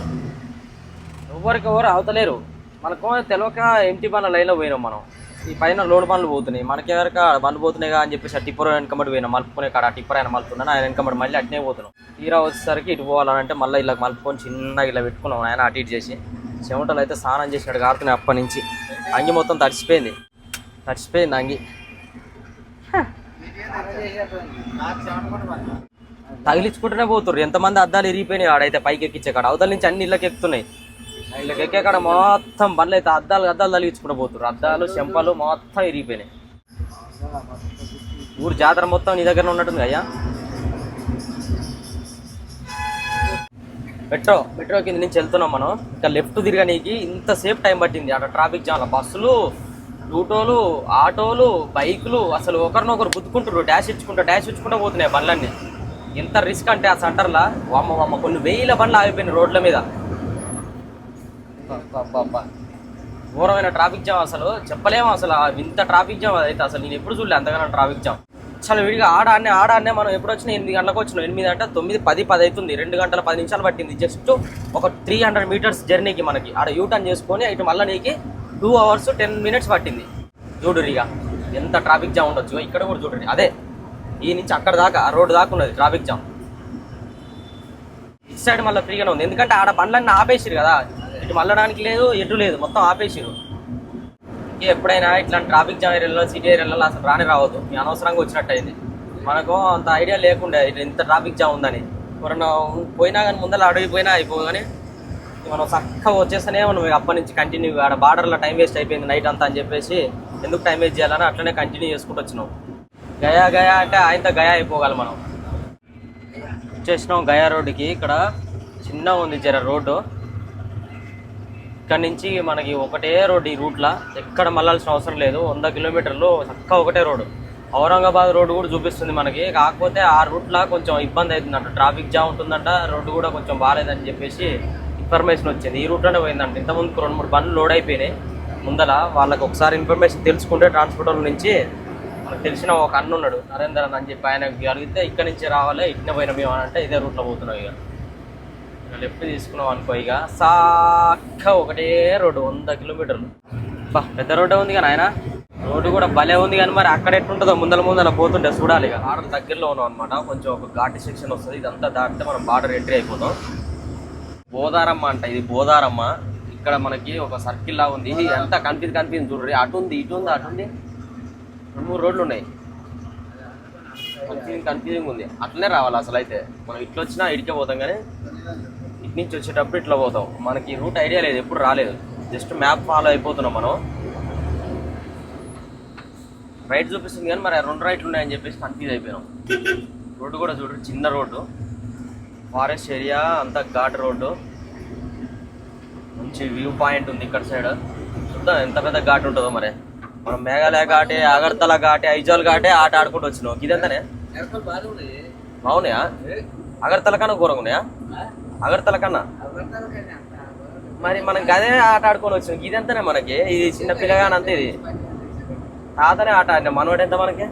ఎవరు అవతలేరు. మనకు తెలియక ఎంటీ బండ్ల లైన్లో పోయినాం మనం. ఈ పైన లోడ్ బండ్లు పోతున్నాయి, మనకెవరిక బండ్లు పోతున్నాయిగా అని చెప్పేసి ఆ టిప్పర్ వెనకబడి పోయినాం. మలుపుకునే కాడ ఆ టిప్పర్ ఆయన మలుపుతున్నాను, ఆయన వెనకబడి మళ్ళీ అట్నే పోతున్నాం. తీరా వచ్చేసరికి ఇటు పోవాలంటే మళ్ళీ ఇలా మలుపుకొని చిన్నగా ఇలా పెట్టుకున్నాం. ఆయన అటు ఇటు చేసి చెమటలు అయితే స్నానం చేసినట్టు కారుతున్నాయి అప్పటి నుంచి. అంగి మొత్తం తడిచిపోయింది అంగి. తగిలించుకుంటూనే పోతుర్రు. ఎంతమంది అద్దాలు ఇరిగిపోయినాయి ఆడైతే పైకి ఎక్కించే కాడ. అవతల నుంచి అన్ని ఇళ్ళకి ఎక్కుతున్నాయి. ఇళ్ళకి ఎక్కే కాడ మొత్తం బండ్లు అయితే అద్దాలు తగిలించుకుంటూ పోతుర్రు. అద్దాలు చెంపలు మొత్తం ఇరిగిపోయినాయి. ఊరు జాతర మొత్తం నీ దగ్గర ఉన్నట్టుంది అయ్యా. మెట్రో కింద నుంచి వెళ్తున్నాం మనం. ఇంకా లెఫ్ట్ తిరగనీకి ఇంతసేపు టైం పట్టింది. అక్కడ ట్రాఫిక్ జామ్లో బస్సులు, లూటోలు, ఆటోలు, బైకులు అసలు ఒకరినొకరు గుద్దుకుంటారు. డాష్ ఇచ్చుకుంటూ పోతున్నాయి బండ్లన్నీ. ఎంత రిస్క్ అంటే ఆ సెంటర్లో వమ్మ కొన్ని వేల బండ్లు ఆగిపోయినాయి రోడ్ల మీద. ఘోరమైన ట్రాఫిక్ జామ్, అసలు చెప్పలేము. అసలు ఇంత ట్రాఫిక్ జామ్ అయితే అసలు నేను ఎప్పుడు చూడలే అంతగానో ట్రాఫిక్ జామ్. చాలా విడిగా ఆడాన్నే మనం ఎప్పుడు వచ్చినా 8 గంటలకు వచ్చినాం. 8 అంటే 9, 10 అవుతుంది. 2 గంటల 10 నిమిషాలు పట్టింది. జస్ట్ ఒక 300 మీటర్స్ జర్నీకి మనకి ఆడ యూటర్న్ చేసుకొని ఇటు మళ్ళీ నీకు 2 hours 10 minutes పట్టింది. చూడురిగా ఎంత ట్రాఫిక్ జామ్ ఉండొచ్చు. ఇక్కడ కూడా చూడండి అదే ఈ నుంచి అక్కడ దాకా ఆ రోడ్డు దాకా ఉన్నది ట్రాఫిక్ జామ్. ఇటు సైడ్ మళ్ళీ ఫ్రీగానే ఉంది, ఎందుకంటే ఆడ బండ్లన్నీ ఆపేసిరు కదా, ఇటు మళ్ళడానికి లేదు ఎటు లేదు, మొత్తం ఆపేసిరు. ఎప్పుడైనా ఇట్లాంటి ట్రాఫిక్ జామ్ ఏరియాలో సిటీ ఏరియాలో అసలు రావద్దు, అనవసరంగా వచ్చినట్టు అయింది. మనకు అంత ఐడియా లేకుండే ఇంత ట్రాఫిక్ జామ్ ఉందని. ఎవరన్నా పోయినా కానీ ముందర అడిగిపోయినా అయిపో, కానీ మనం చక్కగా వచ్చేస్తేనే మనం అప్పటి నుంచి కంటిన్యూ ఆడ బార్డర్లో టైం వేస్ట్ అయిపోయింది నైట్ అంతా అని చెప్పేసి ఎందుకు టైం వేస్ట్ చేయాలని అట్లనే కంటిన్యూ చేసుకుంటూ వచ్చినాం. గయా అంటే ఆయనతో గయా అయిపోగలం మనం. వచ్చేసినాం గయా రోడ్డుకి. ఇక్కడ చిన్న ఉంది జర రోడ్డు, ఇక్కడ నుంచి మనకి ఒకటే రోడ్డు. ఈ రూట్లో ఎక్కడ మళ్ళాల్సిన అవసరం లేదు, 100 కిలోమీటర్లు చక్కగా ఒకటే రోడ్డు. ఔరంగాబాద్ రోడ్డు కూడా చూపిస్తుంది మనకి, కాకపోతే ఆ రూట్లో కొంచెం ఇబ్బంది అవుతుందంట, ట్రాఫిక్ జామ్ ఉంటుందంట, రోడ్డు కూడా కొంచెం బాగాలేదని చెప్పేసి ఇన్ఫర్మేషన్ వచ్చింది. ఈ రూట్లోనే పోయిందంట. ఇంతకుముందు 2-3 బండ్లు లోడ్ అయిపోయినాయి ముందల. వాళ్ళకి ఒకసారి ఇన్ఫర్మేషన్ తెలుసుకుంటే ట్రాన్స్పోర్టర్ నుంచి మనకు తెలిసిన ఒక అన్న ఉన్నాడు నరేందర్ అని చెప్పి, ఆయనకి అడిగితే ఇక్కడ నుంచి రావాలి ఇట్నే పోయినా మేము అని అంటే ఇదే రూట్లో పోతున్నాం. ఇక లెఫ్ట్ తీసుకున్నాం అనుకో, ఇక సాక్క ఒకటే రోడ్డు 100 కిలోమీటర్లు. బా పెద్ద రోడ్డే ఉంది కానీ ఆయన రోడ్డు కూడా భలే ఉంది, కానీ మరి అక్కడ ఎట్టుంటుందో ముందల పోతుంటే చూడాలి. ఇక బార్డర్ దగ్గరలో ఉన్నాం అనమాట, కొంచెం ఒక ఘాటి సెక్షన్ వస్తుంది. ఇదంతా దాటితే మనం బార్డర్ ఎంట్రీ అయిపోతాం. బోదారమ్మ అంట, ఇది బోదారమ్మ. ఇక్కడ మనకి ఒక సర్కిల్ లా ఉంది, ఇది ఎంత కనిపించింది చూడండి. అటు ఉంది, ఇటు ఉంది, అటు ఉంది, 2-3 రోడ్లు ఉన్నాయి. కన్ఫ్యూజింగ్ ఉంది. అట్లనే రావాలి అసలు అయితే. మనం ఇట్లా వచ్చినా ఇటుకే పోతాం, కానీ ఇటు నుంచి వచ్చేటప్పుడు ఇట్లా పోతాం. మనకి రూట్ ఐడియా లేదు, ఎప్పుడు రాలేదు, జస్ట్ మ్యాప్ ఫాలో అయిపోతున్నాం మనం. రైట్ చూపిస్తుంది కానీ మరి 2 రైట్లు ఉన్నాయని చెప్పేసి కన్ఫ్యూజ్ అయిపోయాం. రోడ్డు కూడా చూడండి, చిన్న రోడ్డు, ఫారెస్ట్ ఏరియా అంతా, ఘాట్ రోడ్డు, మంచి వ్యూ పాయింట్ ఉంది ఇక్కడ సైడ్. చూద్దాం ఎంత పెద్ద ఘాట్ ఉంటుందో. మరి మనం మేఘాలయ ఘాటే, అగర్తల ఘాటే, ఐజాల్ ఘాటే ఆట ఆడుకుంటూ వచ్చినాం. ఇదంతానే బాగున్నాయా? అగర్తల కన్నా ఘోరంగా ఉన్నాయా? అగర్తల కన్నా మరి మనం గదే ఆట ఆడుకొని వచ్చినాం. ఇదంతానే మనకి, ఇది చిన్న పిల్లగాని అంతే, ఇది తాతనే ఆట ఆడినా. మనవాడు ఎంత మనకి?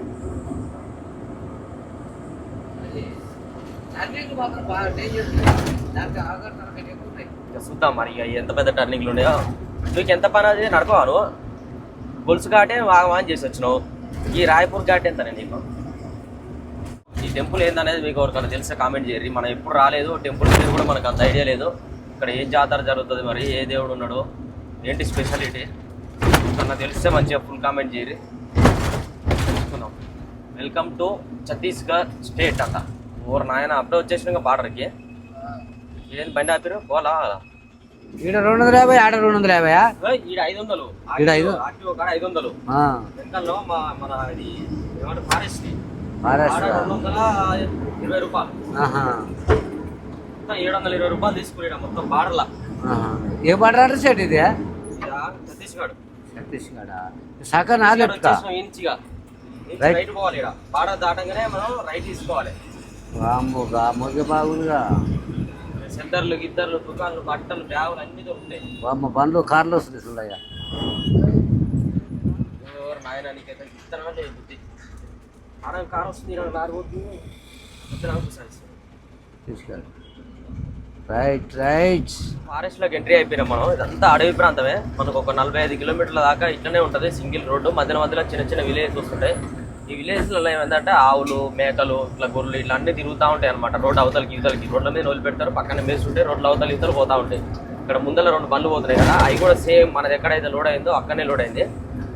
చూద్దాం మరి ఇక ఎంత పెద్ద టర్నింగ్లు ఉన్నాయో. నీకు ఎంత పని అది నడపవాను? గొలుసు ఘాటే వాగమని చేసి వచ్చినావు. ఈ రాయపూర్ ఘాట్ ఎంతనే నీకు? ఈ టెంపుల్ ఏందనేది మీకు ఎవరికైనా తెలిస్తే కామెంట్ చేయరు. మనం ఎప్పుడు రాలేదు, టెంపుల్ మీద కూడా మనకు అంత ఐడియా లేదు. ఇక్కడ ఏం జాతర జరుగుతుంది, మరి ఏ దేవుడు ఉన్నాడు, ఏంటి స్పెషాలిటీ నాకు తెలిస్తే మంచిగా ఫుల్ కామెంట్ చేయరు. తెలుసుకుందాం. వెల్కమ్ టు ఛత్తీస్గఢ్ స్టేట్ అంట. ఓరు నాయన అప్పుడే వచ్చేసిన బార్డర్కి. ఏం బండి ఆపిరు పోలా? ఈడ 250, ఆడ 250. ఈడ 500, ఈడ 500, ఆర్టీఓ కాడ 500. వెనకాలలో మన ఇది ఏమంటారు ఫారెస్ట్ 220 రూపాయలు. మొత్తం 720 రూపాయలు తీసుకుని మొత్తం బార్డర్లా. ఏ బార్డర్ అంటే సెట్ ఇది? ఛత్తీస్గఢ్. సగం నాది ఇంచిగా రైట్ పోవాలి. ఇక్కడ బార్డర్ దాటంగానే మనం రైట్ తీసుకోవాలి. మొగ్గ బాగుందిగా. సెంటర్లు, గిద్దర్లు, దుకాణాలు, బట్టలు, బ్యాగులు అన్ని దొరుకుతాయి. బండ్లు, కార్లు వస్తున్నాయి. నాయన నీకైతే ఇద్దరు బుద్ధి. కారు వస్తుంది, కారు పోతుంది, తీసుకెళ్ళి రైట్. ఫారెస్ట్ లోకి ఎంట్రీ అయిపోయినాం మనం. ఇదంతా అడవి ప్రాంతమే. మనకు ఒక 45 కిలోమీటర్ల దాకా ఇట్లనే ఉంటుంది, సింగిల్ రోడ్డు. మధ్యలో చిన్న చిన్న విలేజ్ వస్తుంటాయి. ఈ విలేజ్లలో ఏమంటే ఆవులు, మేకలు, ఇట్లా గొర్రెలు ఇట్లా అన్నీ తిరుగుతూ ఉంటాయి అనమాట. రోడ్డు అవతలకి ఇవతలకి రోడ్ల మీద వదిలి పెడతారు, పక్కన మేస్తుంటాయి. రోడ్ల అవతల ఇవతలు పోతూ ఉంటాయి. ఇక్కడ ముందర 2 బండ్లు పోతున్నాయి కదా, అవి కూడా సేమ్ మనది ఎక్కడైతే లోడ్ అయిందో అక్కడనే లోడ్ అయింది.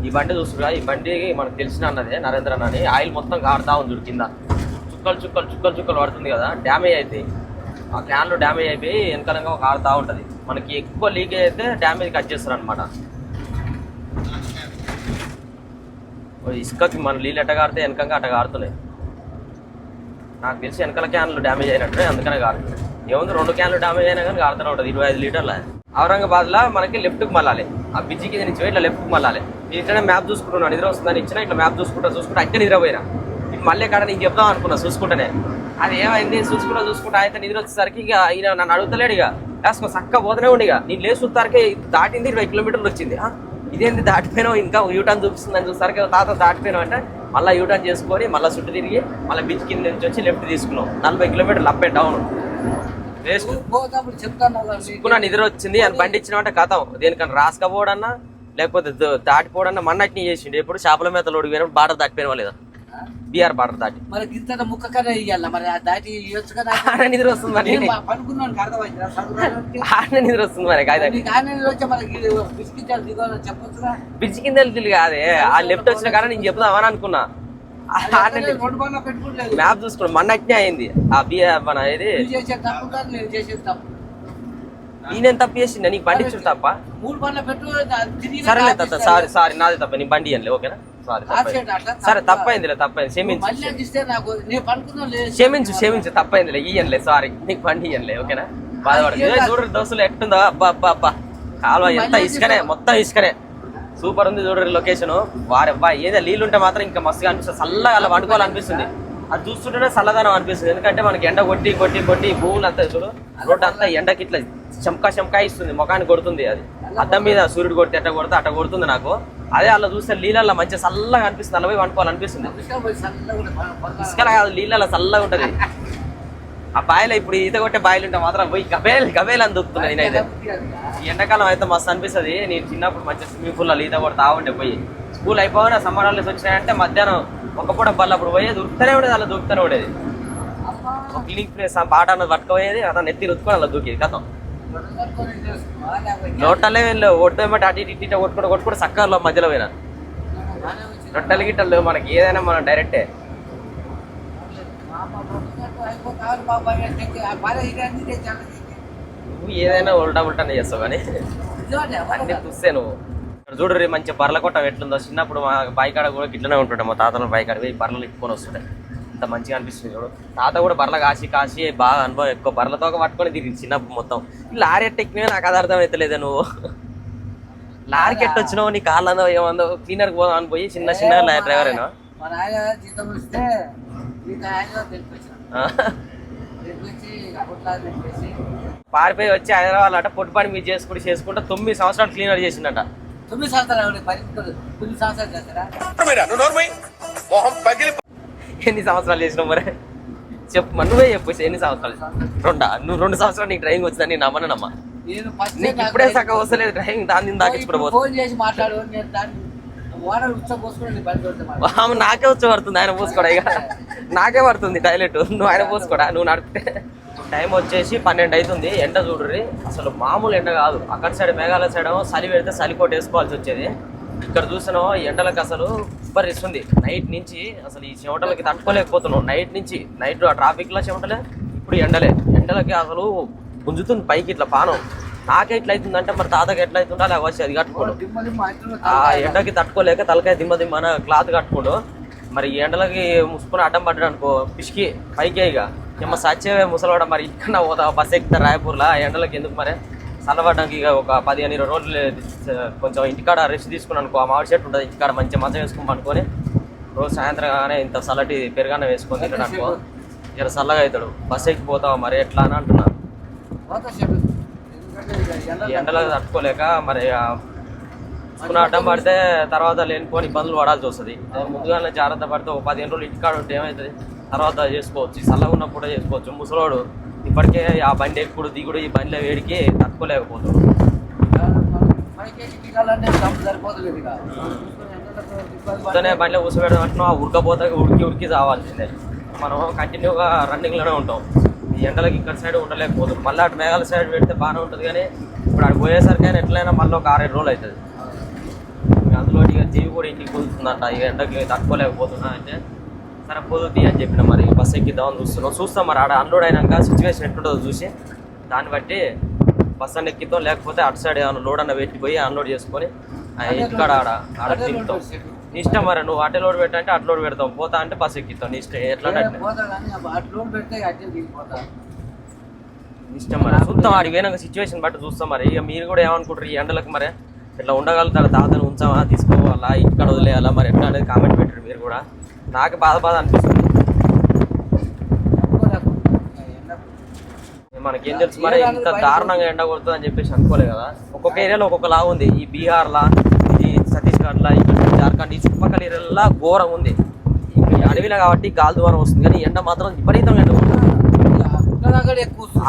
ఈ బండి చూస్తున్నా, ఈ బండి మనకు తెలిసిన అన్నదే నరేంద్ర అని. ఆయిల్ మొత్తం కారుతా ఉంది కింద, చుక్కలు పడుతుంది కదా, డ్యామేజ్ అవుతాయి. ఆ క్యాన్లు డ్యామేజ్ అయిపోయి వెనకాలంగా కారుతూ ఉంటుంది. మనకి ఎక్కువ లీకేజ్ అయితే డ్యామేజ్ కట్ చేస్తారు అనమాట. ఇసుకకి మన నీళ్ళు ఎట్ట కారితే వెనకంగా అట్ట కారుతున్నాయి. నాకు తెలిసి వెనకాల క్యాన్లు డ్యామేజ్ అయినట్టు, అందుకనే కారుతున్నాయి. ఏముంది 2 క్యాన్లు డ్యామేజ్ అయినా కానీ కారుతూనే ఉంటుంది. 25 లీటర్ల. ఔరంగాబాద్లో మనకి లెఫ్ట్కి మళ్ళాలి, ఆ బ్రిడ్జి కింద నుంచి ఇట్లా లెఫ్ట్కి మళ్ళాలి. ఇట్లనే మ్యాప్ చూసుకుంటున్నాను, నిద్ర వస్తుందని ఇచ్చిన ఇట్లా మ్యాప్ చూసుకుంటా అక్కడ నిద్రపోయినా. ఇటు మళ్ళీ కాడ నీకు చెప్దాం అనుకున్నా చూసుకుంటానే. అది ఏమైంది చూసుకుంటా అయితే నిద్ర వచ్చేసరికి ఇక ఈయన నన్ను అడుగుతలేడు. ఇక వేసుకో చక్కగా పోతూనే ఉండి, ఇక నేను లేచి చూస్తారకే దాటింది 20 కిలోమీటర్లు వచ్చింది. ఇదేంది దాటిపోయినావు, ఇంకా యూటర్న్ చూపిస్తుందని చూస్తారకే తాత దాటిపోయినావు అంటే మళ్ళీ యూటర్న్ చేసుకొని మళ్ళీ చుట్టూ తిరిగి మళ్ళీ బీచ్ కింద నుంచి వచ్చి లెఫ్ట్ తీసుకున్నాం. 40 కిలోమీటర్లు అప్ అండ్ డౌన్. చెప్పుకున్నా నిద్ర వచ్చింది అని బండి ఇచ్చినామంటే కథం. దేనికన్నా రాసుకపోవడన్నా లేకపోతే దాటిపోవడన్నా మన్నట్ని చేసిండు. ఎప్పుడు చేపల మీద లోడికి పోయినప్పుడు బార్డర్ దాటిపోయిన లేదా బీఆర్ బార్డర్ దాటి మరి ఇంత ముక్క కన్నా ఇయ్యాల మరి దాటి ఇవ్వచ్చు కదా ఆడ నిద్ర వస్తుంది మరి పనుకున్నాను అర్థమైంది ఆడ నిద్ర వస్తుంది మరి కాదు వచ్చా మనకి బిస్కెట్ దిగోని చెప్పొచ్చుగా బ్రిడ్జ్ కింద వెళ్తుంది కాదే ఆ లెఫ్ట్ వచ్చిన కానీ నేను చెప్దామని అనుకున్నా రెండు పనులు పెట్టుకోలేదు మ్యాప్ చూసుకోండి మన అట్నే అయింది ఆ బీఆర్ మన ఇది చేసే తప్పు కాదు నేను చేసేది తప్పు నేనేం తప్పు చేసిండే నీకు బండి ఇచ్చిన తప్ప 3 పనులు పెట్టు సరేలే తాత సారీ నాది తప్ప నీ బండి ఇయ్యలే ఓకేనా సారీ సరే తప్పైందిలే క్షమించు క్షమించు తప్పైందిలే ఇయ్యనులే సారీ నీకు బండి ఇయ్యనులే ఓకేనా బాధపడదు చూడరు దోస్తులు ఎట్టుందో అబ్బా అబ్బా అబ్బా కాలువ ఎంత ఇసుకనే మొత్తం ఇసుకనే సూపర్ ఉంది చూడరు లొకేషన్ వారెబ్బా ఏదో నీళ్ళు ఉంటే మాత్రం ఇంకా మస్తుగా అనిపిస్తుంది చల్లగా అలా వండుకోవాలనిపిస్తుంది అది చూస్తుంటేనే చల్లదనం అనిపిస్తుంది ఎందుకంటే మనకి ఎండ కొట్టి కొట్టి కొట్టి భూములు అంతా చూడు రోడ్డు అంతా ఎండకి ఇట్లా చంకా ఇస్తుంది ముఖానికి కొడుతుంది అది అద్దం మీద సూర్యుడు కొడితే ఎట్ట కొడితే అట్ట కొడుతుంది నాకు అదే అలా చూస్తే నీళ్ళల్లో మంచిగా చల్లగా అనిపిస్తుంది అలా పోయి వండుకోవాలనిపిస్తుంది ఇసుకలా కాదు నీళ్ళల్లో చల్లగా ఉంటుంది ఆ బాయిలో ఇప్పుడు ఈత కొట్టే బాయిలు ఉంటే మాత్రం పోయి గబేలు అని దొరుకుతున్నాయి నేనైతే ఈ ఎండాకాలం అయితే మస్తు అనిపిస్తుంది నేను చిన్నప్పుడు మంచిగా స్విమ్మింగ్ పూల్లో ఈత కొడతా ఉండే పోయి స్కూల్ అయిపోయినా సమ్మర్ హాలిడేస్ వచ్చినాయంటే మధ్యాహ్నం ఒక పూట బల్ల అప్పుడు పోయేది దొరుకుతూనే ఉండేది అలా దొరుకుతూనే ఉండేది క్లీనింగ్ ప్లేస్ బాట అన్నది పట్టుకోయేది అతను ఎత్తి రుతుకొని అలా దూకేది కథం నోటలే ఒడ్డేమంటే అటు ఇటు కొట్టుకుంటూ సక్కర్లో మధ్యలో పోయినా రొట్టెలు గిట్టలు మనకి ఏదైనా మనం డైరెక్టే నువ్వు ఏదైనా ఉల్టానే చేస్తావు కానీ అన్నీ చూస్తే నువ్వు చూడరు మంచి బర్రెల కొట్టం ఎట్లుందో చిన్నప్పుడు మా బాయికాడ కూడా గిట్లనే ఉంటుండే మా తాతల బాయికాడ పోయి బర్రెలు ఇట్టుకొని వస్తుండే ఇంత మంచిగా అనిపిస్తుంది చూడు తాత కూడా బర్రెలు కాసి బాగా అనుభవం ఎక్కువ బర్రెలతో పట్టుకొని తిరిగి చిన్నప్పుడు మొత్తం లారీ ఎట్టెక్కినా నాకు అది అర్థం అవుతలేదే నువ్వు లారీకి ఎట్టొచ్చినావు నీ కాళ్ళందో ఏమందో క్లీనర్కి పోదాం అని పోయి చిన్న డ్రైవర్ అయినా పారిపోయి వచ్చి హైదరాబాద్ అట పొట్టు పని మీరు చేసుకుంటూ 9 సంవత్సరాలు క్లీనర్ చేసిందట 9 సంవత్సరాలు ఎన్ని సంవత్సరాలు చేసినావు మరి చెప్పు నువ్వే చెప్పు ఎన్ని సంవత్సరాలు నువ్వు 2 సంవత్సరాలు నీకు డ్రైవింగ్ వచ్చిందని నేను నమ్మనమ్మా నీకు ఇప్పుడే సగం వస్తలేదు డ్రైవింగ్ దాన్ని నాకే వచ్చి పడుతుంది ఆయన పోసుకోడా ఇక నాకే పడుతుంది టాయిలెట్ నువ్వు ఆయన పోసుకోడా నువ్వు నడిపితే టైం వచ్చేసి 12 అవుతుంది ఎండ చూడరి అసలు మామూలు ఎండ కాదు అక్కడ సైడ్ మేఘాలయ సైడ్ చలి పెడితే చలికోట వేసుకోవాల్సి వచ్చేది ఇక్కడ చూసినావు ఎండలకు అసలు ఇస్తుంది నైట్ నుంచి అసలు ఈ చెమటలకి తట్టుకోలేకపోతున్నావు నైట్ ఆ ట్రాఫిక్లో చెమటలే ఇప్పుడు ఎండలకి అసలు గుంజుతుంది పైకి ఇట్లా పానం నాకే ఎట్లా అవుతుందంటే మరి తాతకి ఎట్లా అవుతుందా లేకపోతే అది కట్టుకోడు ఆ ఎండకి తట్టుకోలేక తలకాయ దిమ్మన క్లాత్ కట్టుకోడు మరి ఈ ఎండలకి ముసుకుని అడ్డం పడ్డాడు అనుకో పిసికి పైకే ఇక ఏమో సచ్చేవే ముసలవాడ మరి ఇక్కడ పోతా బస్ ఎక్కుతా రాయపూర్లో ఎండలకి ఎందుకు మరి చల్లబడ్డానికి ఇక ఒక 15-20 రోజులు కొంచెం ఇంటికాడ రెస్ట్ తీసుకుని అనుకో ఆ మామిడి చెట్టు ఉంటుంది ఇంటికాడ మంచిగా మంచం వేసుకుని అనుకొని రోజు సాయంత్రం కానీ ఇంత చల్లటి పెరుగానే వేసుకొని తింటాడు అనుకో ఇలా చల్లగా అవుతాడు బస్ ఎక్కిపోతావు మరి ఎట్లా అని అంటున్నా ఈ ఎండలకు తట్టుకోలేక మరి అడ్డం పడితే తర్వాత లేనిపోని ఇబ్బందులు పడాల్సి వస్తుంది ముందుగానే జాగ్రత్త పడితే ఒక 15 రోజులు ఇంటికాడ ఉంటే ఏమవుతుంది తర్వాత చేసుకోవచ్చు చల్లగా ఉన్నప్పుడే చేసుకోవచ్చు ముసలోడు ఇప్పటికే ఆ బండి ఎక్కుడు దిగుడు ఈ బండిలో వేడికి తట్టుకోలేకపోతాడు బండిలో కూర్చోబెడదాం అంటున్నావు ఉడకపోతే ఉడికి చావాల్సిందే మనం కంటిన్యూగా రన్నింగ్లోనే ఉంటాం ఈ ఎండలకి ఇక్కడ సైడ్ ఉండలేకపోతుంది మళ్ళీ అటు మేఘాల సైడ్ పెడితే బాగానే ఉంటుంది కానీ ఇప్పుడు అటు పోయేసరికైనా ఎట్లయినా మళ్ళీ ఒక 6-7 రోజులు అవుతుంది అందులో ఇక జీవి కూడా ఇంటికి కుదురుతుందంట ఇక ఎండకి తట్టుకోలేకపోతున్నా అంటే సరే కుదురుతీ అని చెప్పిన మరి బస్ ఎక్కిద్దామని చూస్తాం మరి ఆడ అన్లోడ్ అయినాక సిచ్యువేషన్ ఎట్టుంటుందో చూసి దాన్ని బట్టి బస్ అన్న ఎక్కిద్దాం లేకపోతే అటు సైడ్ ఏమైనా లోడ్ అన్న పెట్టిపోయి అన్లోడ్ చేసుకొని ఇంటికాడ ఆడ తింటాం నీ ఇష్టం మరి నువ్వు అటే లోడ్ పెట్టంటే అటు లోడ్ పెడతాం పోతా అంటే బస్ ఎక్కిస్తాం నీ ఇష్టం ఎట్లా ఇష్టం మరి చూస్తాం ఆడికి పోయినాక సిచ్యువేషన్ బట్టి చూస్తాం మరి ఇక మీరు కూడా ఏమనుకుంటారు ఈ ఎండలకు మరి ఇట్లా ఉండగలుగుతారు తాతను ఉంచామా తీసుకోవాలా ఇంటికాడ వదిలేయాలా మరి ఎట్లా అనేది కామెంట్ పెట్టారు మీరు కూడా నాకు బాధ అనిపిస్తుంది మనకేం తెలుసు మరి ఇంత దారుణంగా ఎండ కొడుతుంది అని చెప్పేసి అనుకోలేదు కదా ఒక్కొక్క ఏరియాలో ఒక్కొక్కలా ఉంది ఈ బీహార్లా ఇది ఛత్తీస్గఢ్లా ఇక్కడ జార్ఖండ్ ఈ చుట్టుపక్కల ఏరియాలో ఘోరం ఉంది ఈ అడవిలో కాబట్టి గాలి ద్వారం వస్తుంది కానీ ఎండ మాత్రం విపరీతంగా ఎండ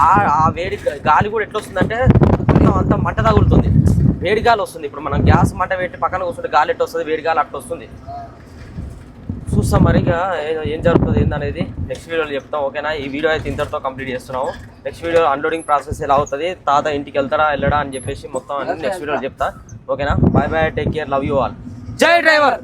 ఆ వేడి గాలి కూడా ఎట్లా వస్తుందంటే అంత మంట తగులుతుంది వేడి గాలి వస్తుంది ఇప్పుడు మనం గ్యాస్ మంట పెట్టి పక్కన కూర్చుంటే గాలి ఎట్లా వస్తుంది వేడి గాలి అట్లా వస్తుంది చూస్తాం మరి ఇక ఏం జరుగుతుంది ఏందనేది నెక్స్ట్ వీడియోలో చెప్తాం. ఓకేనా, ఈ వీడియో అయితే ఇంతటితో కంప్లీట్ చేస్తున్నాము. నెక్స్ట్ వీడియో అన్లోడింగ్ ప్రాసెస్ ఎలా అవుతుంది, తాత ఇంటికి వెళ్ళడా అని చెప్పేసి మొత్తం అన్ని నెక్స్ట్ వీడియోలో చెప్తా. ఓకేనా, bye bye, take care, love you all. జై డ్రైవర్.